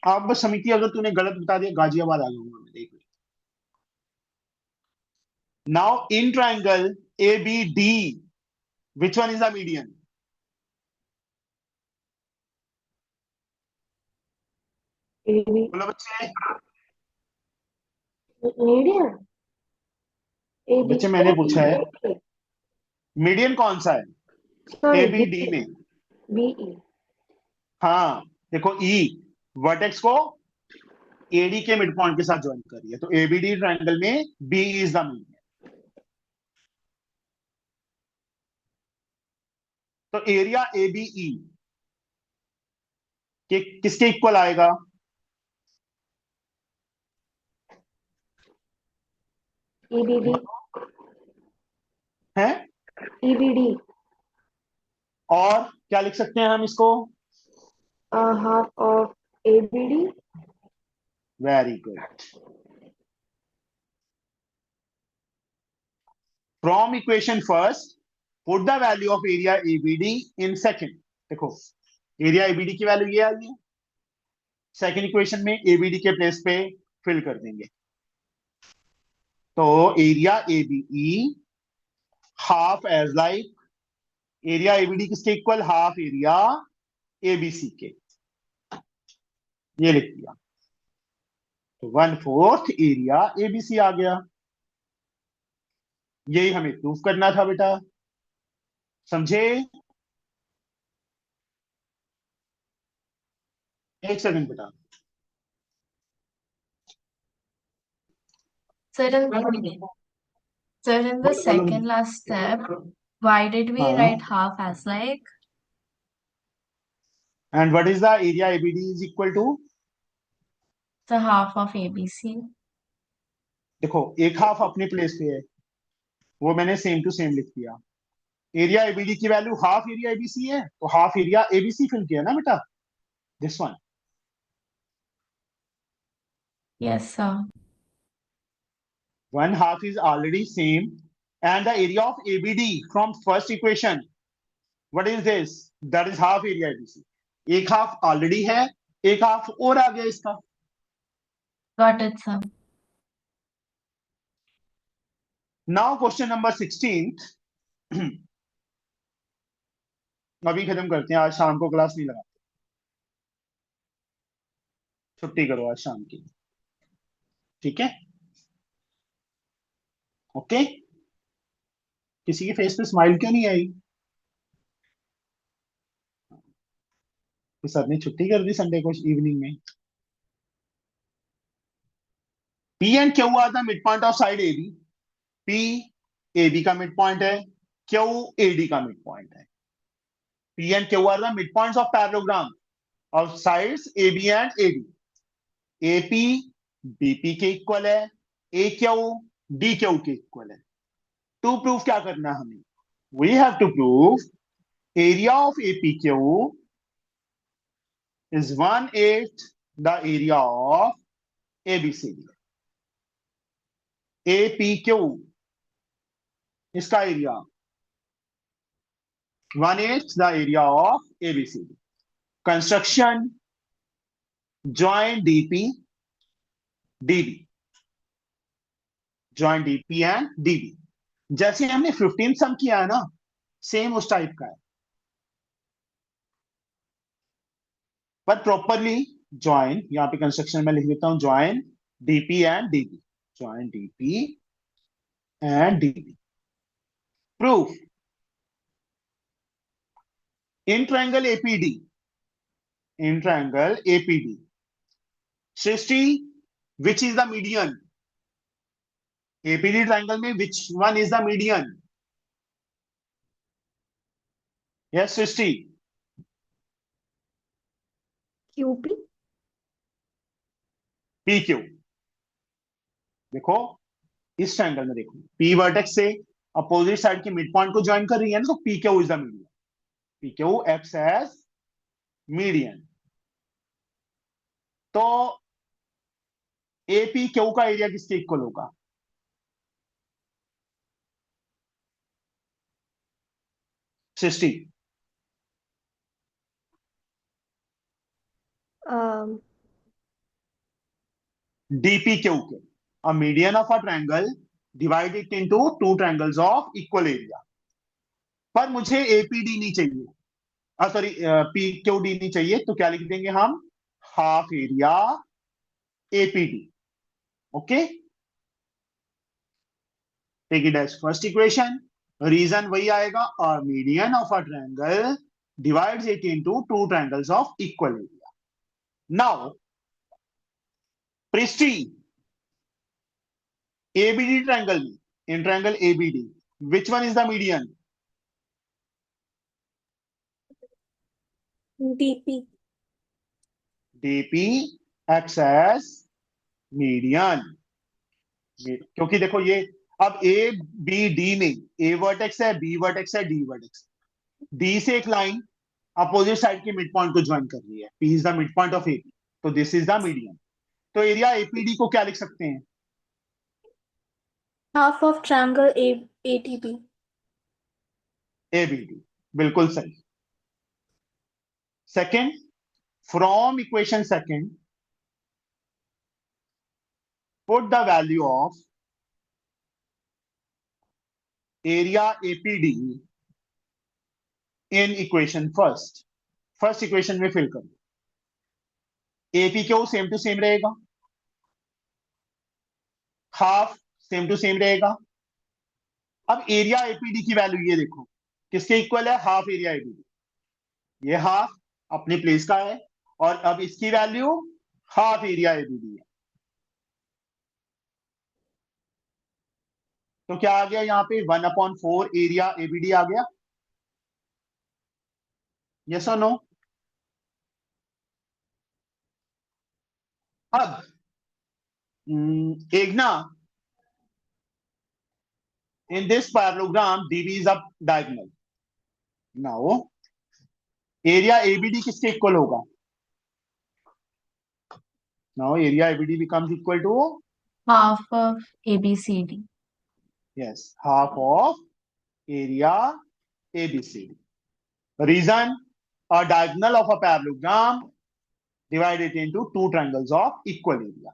अब समिति अगर तूने गलत बता दिया गाजियाबाद आ जाऊंगा मैं. देख. Now in triangle ABD which one is the median? AB. बोलो बच्चे. Median. AB. बच्चे मैंने पूछा है Okay. मीडियन कौन सा है Sorry. ABD में? BE. हाँ देखो, E वर्टेक्स को AD के मिड पॉइंट के साथ ज्वाइन कर रही है, तो ABD ट्रायंगल में B इज द मीडियन. तो एरिया ABE के किसके इक्वल आएगा? EBD. है. EBD. और क्या लिख सकते हैं हम इसको? Half of ABD. Very good. From equation first put the value of area ABD in second. देखो एरिया ABD की वैल्यू ये आ गई. सेकंड इक्वेशन में ABD के प्लेस पे फिल कर देंगे. तो area ABE half as like area ABD किसके इक्वल? हाफ एरिया ABC के. ये लिख दिया. तो 1/4 एरिया ABC आ गया. यही हमें प्रूफ करना था बेटा. समझे? एक सेकंड बेटा. Sir, in the second last step, why did we हाँ. write half as like? And what is the area ABD is equal to? The half of ABC. देखो एक हाफ अपने प्लेस पे है, वो मैंने सेम टू सेम लिख दिया. एरिया ABD की वैल्यू हाफ एरिया ABC है, तो हाफ एरिया ABC फिल किया ना बेटा. This one. Yes, sir. 1/2 is already same, and the area of ABD from first equation, what is this? That is half area ABC. एक half already है, एक half और आ गया इसका. Got it, sir. Now question number 16। अभी खत्म करते हैं, आज शाम को क्लास नहीं लगाते, छुट्टी करो आज शाम की, ठीक है? ओके, किसी के फेस पे स्माइल क्यों नहीं आई? तो सर ने छुट्टी कर दी संडे को इवनिंग में। P and Q are the mid point of side A B. P A B का मिड पॉइंट है, क्यू ए डी का मिड पॉइंट है। P and Q are the mid points of parallelogram of sides A B and A D. A P BP के equal है, A Q D Q के equal है। To prove क्या करना है हमें? We have to prove area of APQ is 1/8 the area of ABCD. APQ इसका area 1/8 the area of ABCD. Construction join DP DB, join DP and DB जैसे हमने 15 सम किया है ना, सेम उस टाइप का है, पर प्रॉपरली ज्वाइन। यहां पे कंस्ट्रक्शन में लिख देता हूं join DP and DB, join DP and DB. Proof in triangle APD, in triangle APD Srishti which is the median? APD triangle में which one is the median? Yes Srishti. QP. P Q. देखो इस triangle में देखो, P vertex से opposite side के mid point को join कर रही है ना, तो P Q is the median. P Q acts as median. तो एपी क्यू का एरिया किसके इक्वल होगा? सृष्टि। डीपी क्यू के, अ median of a triangle divide it into two triangles of equal area. पर मुझे एपीडी नहीं चाहिए, सॉरी पी क्यू डी नहीं चाहिए, तो क्या लिख देंगे हम? Half area APD. Okay, take it as first equation. Reason वही आएगा, a median of a triangle divides it into two triangles of equal area. Now Pristi ABD triangle में, in triangle ABD which one is the median? DP. DP acts as median. क्योंकि देखो ये अब A B D में A vertex है, B vertex है, D vertex. D से एक लाइन अपोजिट साइड के मिड पॉइंट को ज्वाइन कर रही है, P is the mid point of AP, तो दिस इज द मीडियन। तो एरिया एपीडी को क्या लिख सकते हैं? Half of triangle ATB. ABD, बिल्कुल सही। Second, from equation second put the value of area APD in equation first. First equation में फिल करो। AP Q same to same रहेगा, हाफ सेम टू सेम रहेगा। अब एरिया एपीडी की value ये देखो किसके इक्वल है? Half area ABD. ये हाफ अपने प्लेस का है, और अब इसकी वैल्यू हाफ एरिया एबीडी है। तो क्या आ गया यहाँ पे? 1/4 एरिया एबीडी आ गया। यस और नो? अब एकना, in this parallelogram DB is up diagonal. Now area ABD किसके इक्वल होगा? Now area ABD becomes equal to, half of ABCD. yes, half of area ABCD. Reason, a diagonal of a parallelogram divided into two triangles of equal area.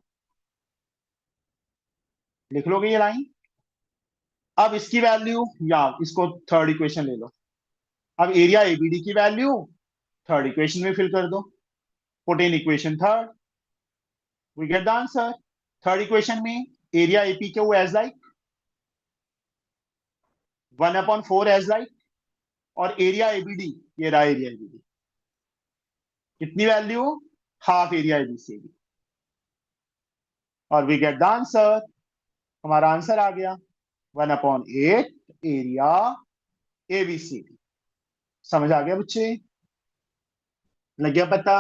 लिख लोगे ये line? अब इसकी value, या इसको third equation ले लो। अब एरिया एबीडी की वैल्यू थर्ड इक्वेशन में फिल कर दो, put in equation third, we get the answer. Third equation में area AP Q as like 1/4 as like, और एरिया एबीडी, ये रहा एरिया एबीडी, कितनी वैल्यू, हाफ एरिया एबीसी, और वी गेट द आंसर। हमारा आंसर आ गया 1/8 एरिया एबीसी। समझ आ गया बच्चे, लग गया पता,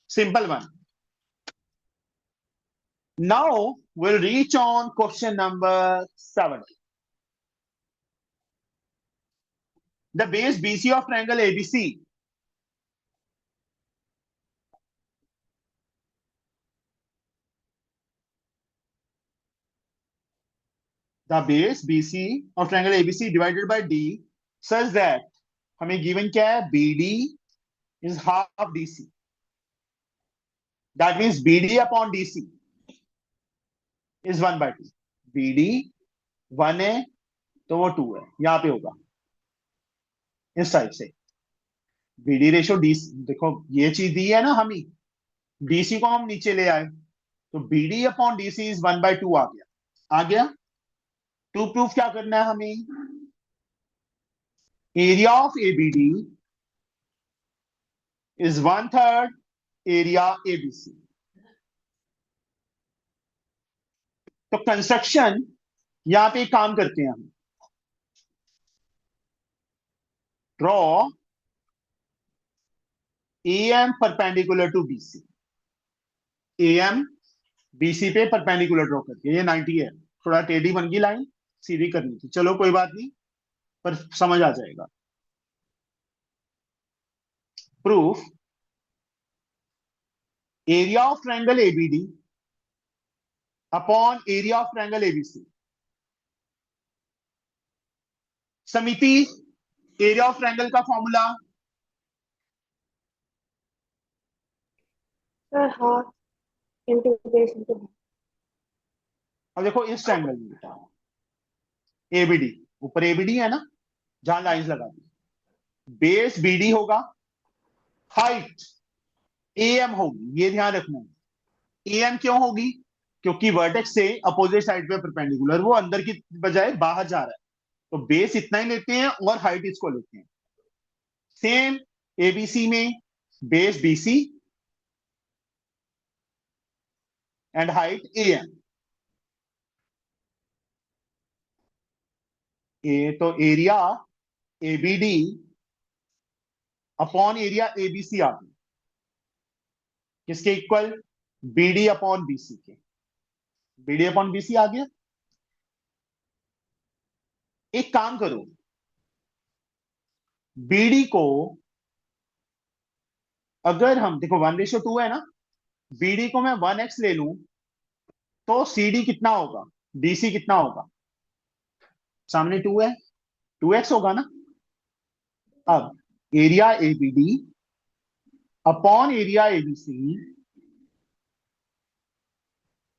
simple one. Now we'll reach on question number 7. The base BC of triangle ABC the base BC of triangle ABC divided by D such that हमें given क्या है, BD is half DC. That means BD upon DC is 1/2. BD 1 है तो वो 2 है, यहां पे होगा इस टाइप से। BD रेशो डी, देखो ये चीज दी है ना हमें, DC को हम नीचे ले आए, तो BD अपॉन DC इज 1/2 आ गया। आ गया। टू प्रूफ क्या करना है हमें, area of ABD is 1/3 area ABC. तो कंस्ट्रक्शन यहां पे एक काम करते हैं हम, draw AM perpendicular to BC. AM BC पे परपेंडिकुलर ड्रॉ करके, ये 90 है, थोड़ा टेढ़ी बन गई लाइन, सीधी करनी थी, चलो कोई बात नहीं, पर समझ आ जाएगा। Proof, area of triangle ABD upon area of triangle ABC. समिति, एरिया ऑफ ट्रायंगल का formula, Sir, half into base into half. अब देखो इस ट्रायंगल में बेटा एबीडी, ऊपर एबीडी है ना, जहां लाइंस लगा दी, बेस बीडी होगा, हाइट एएम होगी, ये ध्यान रखना है। एएम क्यों होगी, क्योंकि वर्टेक्स से अपोजिट साइड पे परपेंडिकुलर, वो अंदर की बजाय बाहर जा रहा है, तो बेस इतना ही लेते हैं और हाइट इसको लेते हैं। सेम एबीसी में base BC and height AM. तो area ABD upon area ABC आ गया, किसके इक्वल, बीडी अपॉन बीसी के। बीडी अपॉन बीसी आ गया। एक काम करो, बीडी को अगर हम देखो 1:2 है ना, बीडी को मैं 1x ले लूं तो सीडी कितना होगा, डीसी कितना होगा, सामने 2 है, 2x होगा ना। अब area ABD upon area ABC,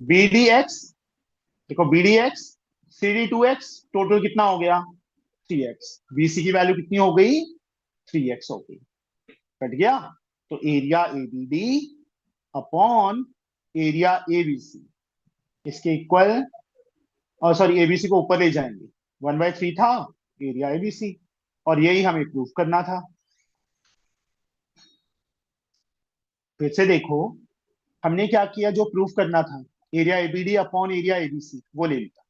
BD x, देखो BD x CD 2x, total कितना हो गया 3x, बीसी की वैल्यू कितनी हो गई 3x हो गई, कट गया। तो area ABD upon area ABC इसके इक्वल, और सॉरी एबीसी को ऊपर ले जाएंगे, 1/3 था एरिया एबीसी, और यही हमें प्रूफ करना था। फिर से देखो हमने क्या किया, जो प्रूफ करना था area ABD upon area ABC वो ले लिया।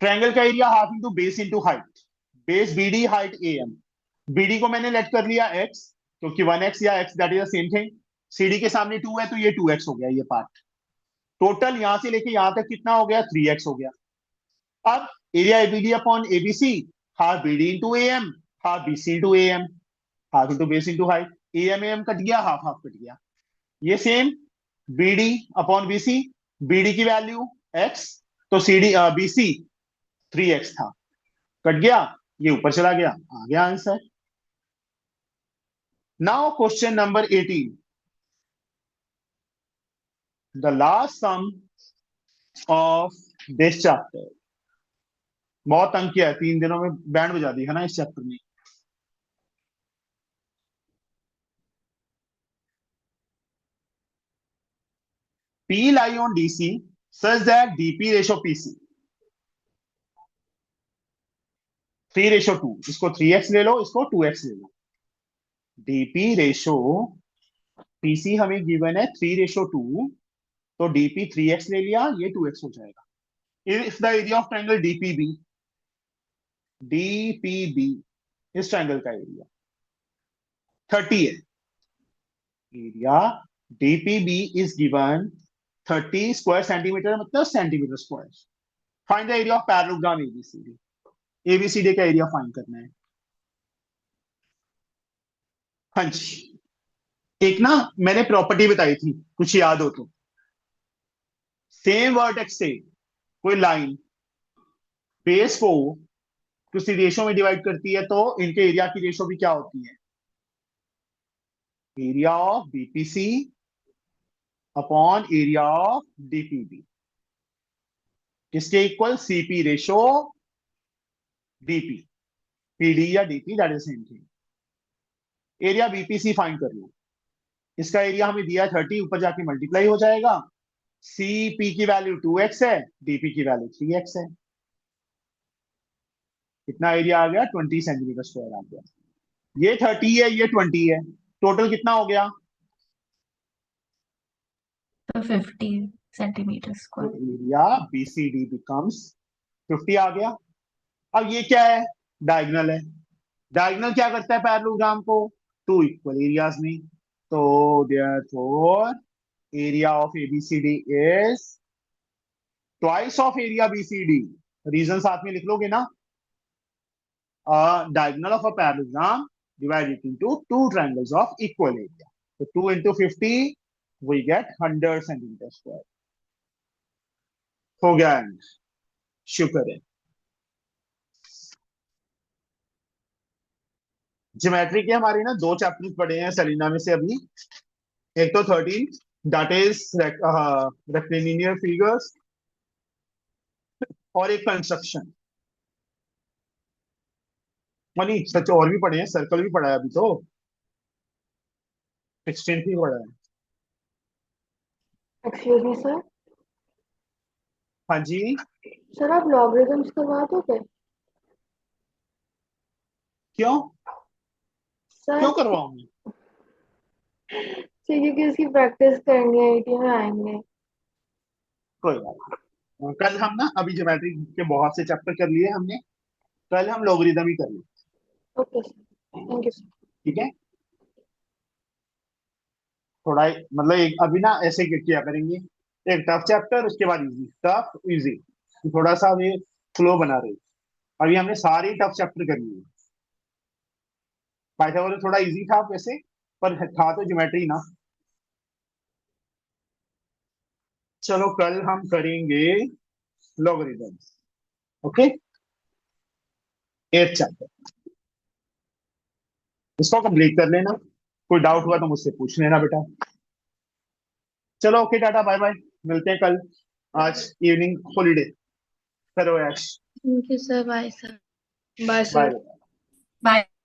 ट्रायंगल का area half into base into height, base BD height AM, BD को मैंने लेट कर लिया x, क्योंकि 1x या x that is the same thing, CD के सामने 2 है तो ये 2x हो गया, ये पार्ट टोटल यहां से लेके यहां तक कितना हो गया 3x हो गया। अब area ABD upon ABC, half BD into AM, half BC into AM, half into base into height, AM AM cut गया, हाफ हाफ कट गया। ये same BD upon BC, BD की वैल्यू x, तो CD BC 3x था, cut गया, ये ऊपर चला गया, आ गया answer. Now question number 18, the last sum of this chapter. बहुत तंग किया है, 3 दिनों में बैंड बजा दी है ना इस चैप्टर में। P lie on DC such that DP ratio PC 3:2, इसको 3x ले लो, इसको 2x ले लो। DP रेशो PC हमें गिवन है 3:2, तो DP 3x ले लिया, ये 2x हो जाएगा। If the area of triangle DPB इस ट्रायंगल का एरिया 30 है। Area DPB is given 30 square centimetre, मतलब centimetre square. Find the area of parallelogram ABCD। ABCD का एरिया फाइंड करना है। हाँ जी, एक ना मैंने प्रॉपर्टी बताई थी, कुछ याद हो तो। सेम वर्टेक्स से कोई लाइन बेस को किसी रेशो में डिवाइड करती है, तो इनके एरिया की रेशो भी क्या होती है? Area of BPC upon area of DPB, किसके equal? CP ratio DP, PD या DP, that is same thing. Area BPC find कर लो। इसका एरिया हमें दिया 30, ऊपर जाके मल्टीप्लाई हो जाएगा। CP की वैल्यू 2x है, DP की वैल्यू 3x है। कितना एरिया आ गया? 20 सेंटीमीटर स्क्वायर आ गया। ये 30 है, ये 20 है, टोटल कितना हो गया? तो 50 centimeter तो square. एरिया BCD बिकम्स 50 आ गया। अब ये क्या है? डायगोनल है। डायगोनल क्या करता है पैरेललोग्राम को? 2 इक्वल एरियाज में। तो therefore area of ABCD is twice of area BCD। Reason साथ में लिख लोगे ना। Diagonal of a parallelogram divided into two triangles of equal area. So 2 into 50, we get 100 centimeter square. हो गया एंड। शुक्र है। ज्योमेट्री के हमारे ना 2 चैप्टर्स पढ़े हैं सेलिना में से अभी। एक तो 13, दैट इज रेक्टिलिनियर फिगर्स, और एक कंस्ट्रक्शन। नहीं सच, और भी पढ़े हैं, सर्कल भी पढ़ा है अभी तो, 16 भी पढ़ा है। Excuse me sir. हाँ जी, सर आप लॉगरिथम्स करवा दोगे? क्यों सर क्यों करवाऊंगी? क्योंकि उसकी प्रैक्टिस करनी है, IT में आएंगे। कोई बात नहीं। कल हम ना, अभी ज्योमेट्री के बहुत से चैप्टर कर लिए हमने, कल हम लॉगरिथम ही कर लिए। Okay sir, thank you sir. ठीक है, थोड़ा मतलब एक अभी ना ऐसे किया करेंगे, एक टफ चैप्टर, उसके बाद इजी, टफ इजी, थोड़ा सा ये फ्लो बना रहे। अभी हमने सारी टफ चैप्टर कर लिए। पाइथागोरस थोड़ा इजी था वैसे, पर था तो ज्योमेट्री ना। चलो कल हम करेंगे लॉगरिथम्स। ओके, 8th चैप्टर, इसको कंप्लीट कर लेना। कोई डाउट हुआ तो मुझसे पूछ लेना बेटा। चलो ओके, टाटा बाय बाय, मिलते हैं कल। आज इवनिंग हॉलीडे करो ऐश। Thank you sir, bye sir. Bye bye. Sir. Bye.